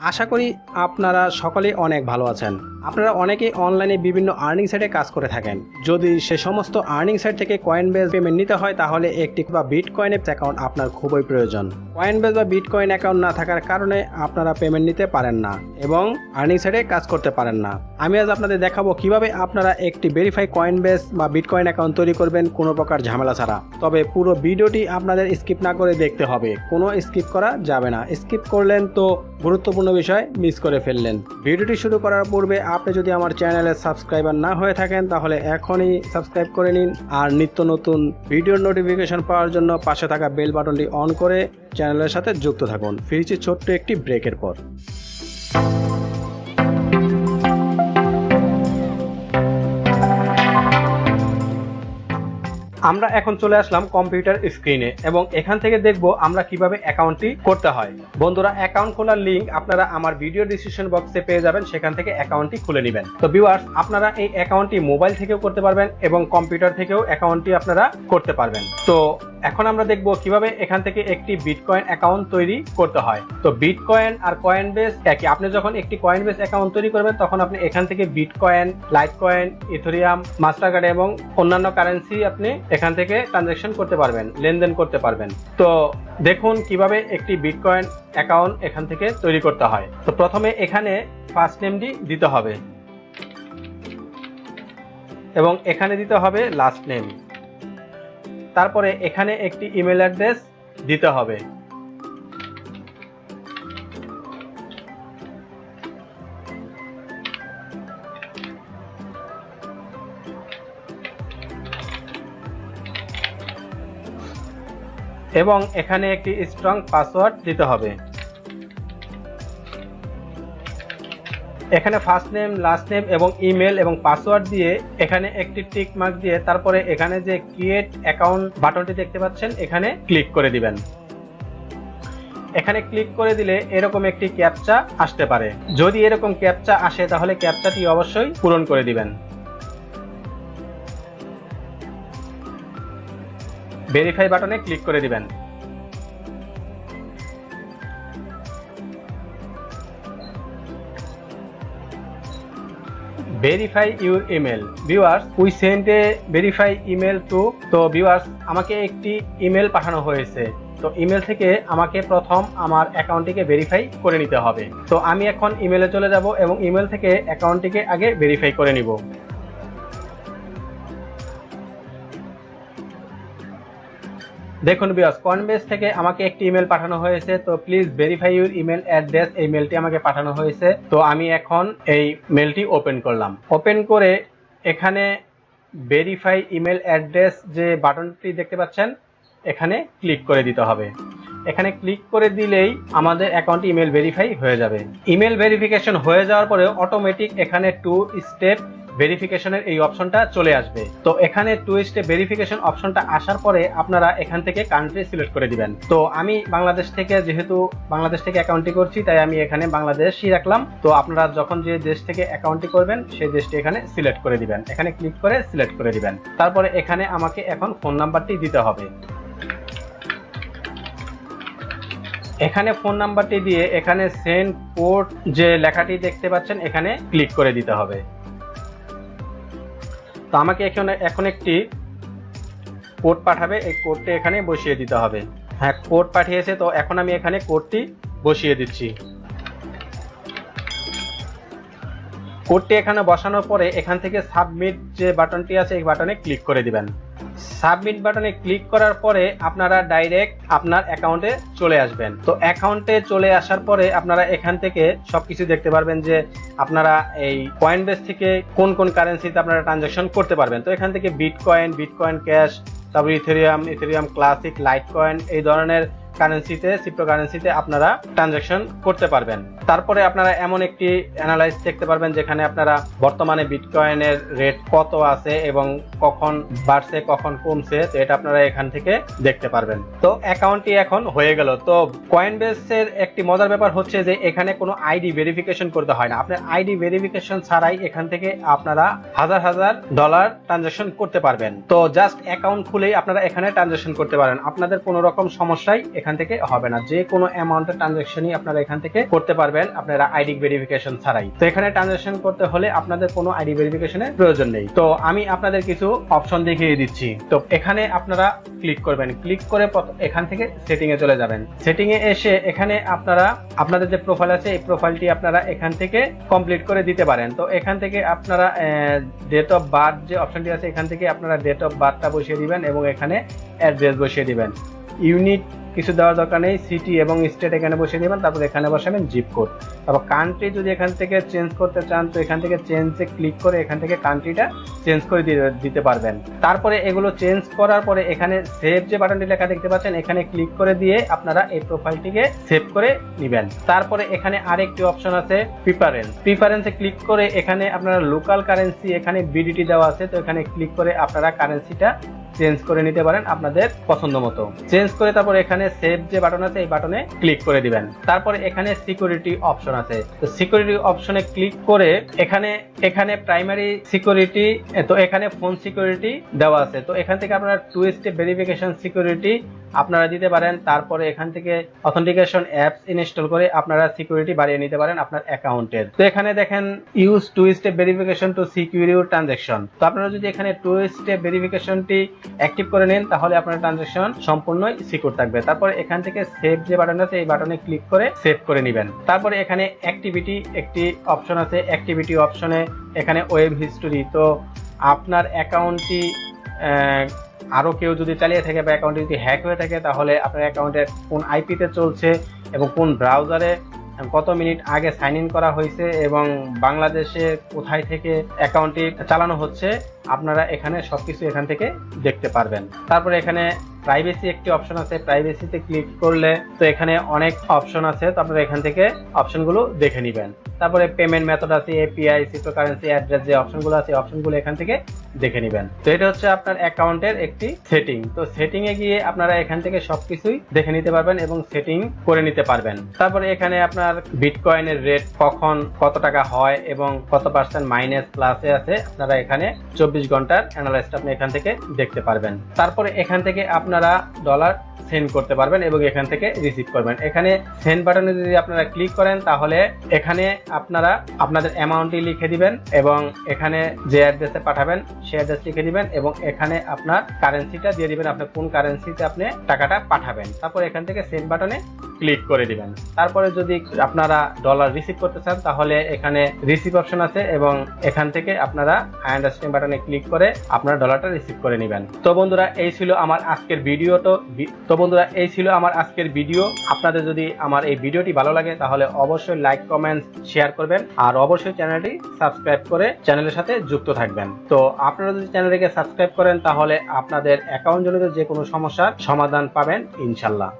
আশা করি আপনারা সকলেই অনেক ভালো আছেন। আপনারা অনেকেই অনলাইনে বিভিন্ন আর্নিং সাইটে কাজ করে থাকেন। যদি সে সমস্ত আর্নিং সাইট থেকে কয়েনবেস পেমেন্ট নিতে হয় তাহলে একটি বা বিটকয়েন অ্যাকাউন্ট আপনার খুবই প্রয়োজন। কয়েনবেস বা বিটকয়েন অ্যাকাউন্ট না থাকার কারণে আপনারা পেমেন্ট নিতে পারেন না এবং আর্নিং সাইটে কাজ করতে পারেন না। আমি আজ আপনাদের দেখাবো কিভাবে আপনারা একটি ভেরিফাই কয়েনবেস বা বিটকয়েন অ্যাকাউন্ট তৈরি করবেন কোনো প্রকার ঝামেলা ছাড়া। তবে পুরো ভিডিওটি আপনাদের স্কিপ না করে দেখতে হবে, কোনো স্কিপ করা যাবে না। স্কিপ করলেন তো গুরুত্বপূর্ণ বিষয় মিস করে ফেললেন। ভিডিওটি শুরু করার পূর্বে আপনি যদি আমার চ্যানেলের সাবস্ক্রাইবার না হয়ে থাকেন তাহলে এখনই সাবস্ক্রাইব করে নিন আর নিত্য নতুন ভিডিওর নোটিফিকেশন পাওয়ার জন্য পাশে থাকা বেল বাটনটি অন করে চ্যানেলের সাথে যুক্ত থাকুন। ফিরছি ছোট্ট একটি ব্রেকের পর। আমরা এখন চলে আসলাম কম্পিউটার স্ক্রিনে এবং এখান থেকে দেখব আমরা কিভাবে অ্যাকাউন্টটি করতে হয়। বন্ধুরা, অ্যাকাউন্ট খোলার লিংক আপনারা আমার ভিডিও ডিসক্রিপশন বক্সে পেয়ে যাবেন, সেখান থেকে অ্যাকাউন্টটি খুলে নেবেন। তো ভিউয়ার্স, আপনারা এই অ্যাকাউন্টটি মোবাইল থেকেও করতে পারবেন এবং কম্পিউটার থেকেও অ্যাকাউন্টটি আপনারা করতে পারবেন। তো এখন আমরা দেখব কিভাবে এখান থেকে একটি বিটকয়েন অ্যাকাউন্ট তৈরি করতে হয়। তো বিটকয়েন আর কয়েনবেস একই। আপনি যখন একটি কয়েনবেস অ্যাকাউন্ট তৈরি করবেন তখন আপনি এখান থেকে বিটকয়েন, লাইটকয়েন, ইথেরিয়াম, মাস্টারকার্ড এবং অন্যান্য কারেন্সি আপনি এখান থেকে ট্রানজাকশন করতে পারবেন, লেনদেন করতে পারবেন। তো দেখুন কিভাবে একটি বিটকয়েন অ্যাকাউন্ট এখান থেকে তৈরি করতে হয়। তো প্রথমে এখানে ফার্স্ট নেমটি দিতে হবে এবং এখানে দিতে হবে লাস্ট নেম। তারপরে এখানে একটি ইমেল অ্যাড্রেস দিতে হবে। এবং এখানে একটি স্ট্রং পাসওয়ার্ড দিতে হবে। এখানে ফার্স্ট নেম, লাস্ট নেম এবং ইমেল এবং পাসওয়ার্ড দিয়ে এখানে একটি টিক মার্ক দিয়ে তারপরে এখানে যে ক্রিয়েট অ্যাকাউন্ট বাটনটি দেখতে পাচ্ছেন এখানে ক্লিক করে দিবেন। এখানে ক্লিক করে দিলে এরকম একটি ক্যাপচা আসতে পারে। যদি এরকম ক্যাপচা আসে তাহলে ক্যাপচাটি অবশ্যই পূরণ করে দিবেন। ভেরিফাই বাটনে ক্লিক করে দিবেন। Verify your email. Viewers, we send A verify email to. তো ভিউয়ার্স, আমাকে একটি ইমেল পাঠানো হয়েছে। তো ইমেল থেকে আমাকে প্রথম আমার অ্যাকাউন্টটিকে ভেরিফাই করে নিতে হবে। তো আমি এখন ইমেলে চলে যাব এবং ইমেল থেকে অ্যাকাউন্টটিকে আগে ভেরিফাই করে নিব। দেখুন ভিউয়ার্স, কয়েনবেস থেকে আমাকে একটি ইমেল পাঠানো হয়েছে। তো please verify your email address, এই মেলটি আমাকে পাঠানো হয়েছে। তো আমি এখন এই মেলটি ওপেন করলাম। ওপেন করে এখানে ভেরিফাই ইমেল অ্যাড্রেস যে বাটনটি দেখতে পাচ্ছেন এখানে ক্লিক করে দিতে হবে। এখানে ক্লিক করে দিলেই আমাদের অ্যাকাউন্টটি ইমেল ভেরিফাই হয়ে যাবে। ইমেল ভেরিফিকেশন হয়ে যাওয়ার পরে অটোমেটিক এখানে 2 স্টেপ ভেরিফিকেশনের এই অপশনটা চলে আসবে। তো এখানে 2 স্টেপ ভেরিফিকেশন অপশনটা আসার পরে আপনারা এখান থেকে কান্ট্রি সিলেক্ট করে দিবেন। তো আমি বাংলাদেশ থেকে, যেহেতু বাংলাদেশ থেকে অ্যাকাউন্টটি করছি তাই আমি এখানে বাংলাদেশই রাখলাম। তো আপনারা যখন যে দেশ থেকে অ্যাকাউন্টটি করবেন সেই দেশটি এখানে সিলেক্ট করে দিবেন। এখানে ক্লিক করে সিলেক্ট করে দিবেন। তারপরে এখানে আমাকে এখন ফোন নাম্বারটি দিতে হবে। এখানে ফোন নাম্বারটি দিয়ে এখানে সেন্ড কোড যে লেখাটি দেখতে পাচ্ছেন এখানে ক্লিক করে দিতে হবে। তো আমাকে এখন একটি কোড পাঠাবে, এই কোডটি এখানে বসিয়ে দিতে হবে। হ্যাঁ, কোড পাঠিয়েছে। তো এখন আমি এখানে কোডটি বসিয়ে দিচ্ছি। কোডটি এখানে বসানোর পরে এখান থেকে সাবমিট যে বাটনটি আছে এই বাটনে ক্লিক করে দিবেন। সাবমিট বাটনে ক্লিক করার পরে আপনারা ডাইরেক্ট আপনার অ্যাকাউন্টে চলে আসবেন। তো অ্যাকাউন্টে চলে আসার পরে আপনারা এখান থেকে সবকিছু দেখতে পারবেন যে আপনারা এই কয়েনবেস থেকে কোন কোন কারেন্সিতে আপনারা ট্রানজাকশন করতে পারবেন। তো এখান থেকে বিটকয়েন, বিটকয়েন ক্যাশ, তারপর ইথেরিয়াম, ইথেরিয়াম ক্লাসিক, লাইটকয়েন এই ধরনের কারেন্সিতে, ক্রিপ্টোকারেন্সিতে আপনারা ট্রানজাকশন করতে পারবেন। তারপরে আপনারা এমন একটি অ্যানালাইজ দেখতে পারবেন যেখানে আপনারা বর্তমানে বিটকয়েনের রেট কত আছে এবং কখন বাড়ছে কখন কমছে, তো এটা আপনারা এখান থেকে দেখতে পারবেন। তো অ্যাকাউন্টটি এখন হয়ে গেল। তো কয়েনবেসের একটি মজার ব্যাপার হচ্ছে যে এখানে কোনো আইডি ভেরিফিকেশন করতে হয় না। আপনার আইডি ভেরিফিকেশন ছাড়াই এখান থেকে আপনারা হাজার হাজার ডলার ট্রানজাকশন করতে পারবেন। তো জাস্ট অ্যাকাউন্ট খুলেই আপনারা এখানে ট্রানজাকশন করতে পারেন। আপনাদের কোনো রকম সমস্যাই এখান থেকে হবে না। যে কোনো অ্যামাউন্টের ট্রানজাকশনই আপনারা এখান থেকে করতে পারবেন আপনারা আইডি ভেরিফিকেশন ছাড়াই। তো এখানে ট্রানজাকশন করতে হলে আপনাদের কোনো আইডি ভেরিফিকেশনের প্রয়োজন নেই। তো আমি আপনাদের কিছু অপশন দেখিয়ে দিচ্ছি। তো এখানে আপনারা ক্লিক করবেন, ক্লিক করে এখান থেকে সেটিং এ চলে যাবেন। সেটিং এ এসে এখানে আপনারা আপনাদের যে প্রোফাইল আছে এই প্রোফাইলটি আপনারা এখান থেকে কমপ্লিট করে দিতে পারেন। তো এখান থেকে আপনারা ডেট অফ বার্থ যে অপশনটি আছে এখান থেকে আপনারা ডেট অফ বার্থটা বসিয়ে দিবেন এবং এখানে অ্যাড্রেস বসিয়ে দিবেন। ইউনিট কিছু দেওয়ার দরকার নেই, সিটি এবং স্টেট এখানে বসিয়ে দিবেন, তারপর এখানে বসাবেন জিপ কোড। তারপর কান্ট্রি যদি এখান থেকে চেঞ্জ করতে চান তো এখান থেকে চেঞ্জে ক্লিক করে এখান থেকে কান্ট্রিটা চেঞ্জ করে দিতে পারবেন। তারপরে এগুলো চেঞ্জ করার পরে এখানে সেভ যে বাটনটি লেখা দেখতে পাচ্ছেন এখানে ক্লিক করে দিয়ে আপনারা এই প্রোফাইলটিকে সেভ করে নেবেন। তারপরে এখানে আরেকটি অপশন আছে প্রিফারেন্সে ক্লিক করে এখানে আপনারা লোকাল কারেন্সি এখানে বিডিটি দেওয়া আছে, তো এখানে ক্লিক করে আপনারা কারেন্সিটা চেঞ্জ করে নিতে পারেন আপনাদের পছন্দ মতো। চেঞ্জ করে তারপর এখানে সেভ যে বাটন আছে এই বাটনে ক্লিক করে দিবেন। তারপরে এখানে সিকিউরিটি অপশন আছে, তো সিকিউরিটি অপশনে ক্লিক করে এখানে প্রাইমারি সিকিউরিটি, তো এখানে ফোন সিকিউরিটি দেওয়া আছে, তো এখান থেকে আপনারা 2 স্টেপ ভেরিফিকেশন সিকিউরিটি আপনারা দিতে পারেন। তারপরে এখান থেকে অথেন্টিকেশন অ্যাপস ইনস্টল করে আপনারা সিকিউরিটি বাড়িয়ে নিতে পারেন আপনার অ্যাকাউন্টের। তো এখানে দেখেন use 2 step verification to secure your transaction. তো আপনারা যদি এখানে 2 স্টেপ ভেরিফিকেশনটি অ্যাক্টিভ করে নেন তাহলে আপনার ট্রানজাকশন সম্পূর্ণই সিকিউর থাকবে। তারপরে এখান থেকে সেভ যে বাটন আছে এই বাটনে ক্লিক করে সেভ করে নেবেন। তারপরে এখানে অ্যাক্টিভিটি একটি অপশন আছে, অ্যাক্টিভিটি অপশনে এখানে ওয়েব হিস্টোরি, তো আপনার অ্যাকাউন্টটি আরও কেউ যদি চালিয়ে থাকে বা অ্যাকাউন্টটি যদি হ্যাক হয়ে থাকে তাহলে আপনার অ্যাকাউন্টে কোন আইপিতে চলছে এবং কোন ব্রাউজারে কত মিনিট আগে সাইন ইন করা হয়েছে এবং বাংলাদেশে কোথায় থেকে অ্যাকাউন্টটি চালানো হচ্ছে আপনারা এখানে সবকিছু এখান থেকে দেখতে পারবেন। তারপরে এখানে প্রাইভেসি একটি অপশন আছে, প্রাইভেসিতে ক্লিক করলে তো এখানে অনেক অপশন আছে, তো আপনারা এখান থেকে অপশনগুলো দেখে নেবেন। তারপরে পেমেন্ট মেথড আছে, এপিআই, ক্রিপ্টোকারেন্সি, অ্যাড্রেস যে অপশনগুলো আছে অপশনগুলো এখান থেকে দেখে নেবেন। তো এটা হচ্ছে আপনার অ্যাকাউন্টের একটি সেটিং। তো সেটিং এ গিয়ে আপনারা এখান থেকে সবকিছুই দেখে নিতে পারবেন এবং সেটিং করে নিতে পারবেন। তারপরে এখানে আপনার বিটকয়েনের রেট কখন কত টাকা হয় এবং কত পার্সেন্ট মাইনাস প্লাসে আছে আপনারা এখানে 24 ঘন্টার অ্যানালাইসিস আপনি এখান থেকে দেখতে পারবেন। তারপরে এখান থেকে আপনারা ডলার সেন্ড করতে পারবেন এবং এখান থেকে রিসিভ করবেন। এখানে সেন্ড বাটনে যদি আপনারা ক্লিক করেন তাহলে এখানে আপনারা আপনাদের অ্যামাউন্টটি লিখে দিবেন এবং এখানে যে অ্যাড্রেসে পাঠাবেন সেই অ্যাড্রেস লিখে দিবেন এবং এখানে আপনার কারেন্সিটা দিয়ে দিবেন, আপনি কোন কারেন্সিতে আপনি টাকাটা পাঠাবেন। তারপর এখান থেকে সেন্ড বাটনে ক্লিক করে দিবেন। তারপরে যদি আপনারা ডলার রিসিভ করতে চান তাহলে এখানে রিসিভ অপশন আছে এবং এখান থেকে আপনারা আই আন্ডারস্ট্যান্ড বাটনে ক্লিক করে আপনারা ডলারটা রিসিভ করে নেবেন। তো বন্ধুরা এই ছিল আমার আজকের ভিডিও। আপনাদের যদি আমার এই ভিডিওটি ভালো লাগে তাহলে অবশ্যই লাইক, কমেন্ট, শেয়ার করবেন আর অবশ্যই চ্যানেলটি সাবস্ক্রাইব করে চ্যানেলের সাথে যুক্ত থাকবেন। তো আপনারা যদি চ্যানেলটিকে সাবস্ক্রাইব করেন তাহলে আপনাদের অ্যাকাউন্ট জনিত যে কোনো সমস্যার সমাধান পাবেন ইনশাল্লাহ।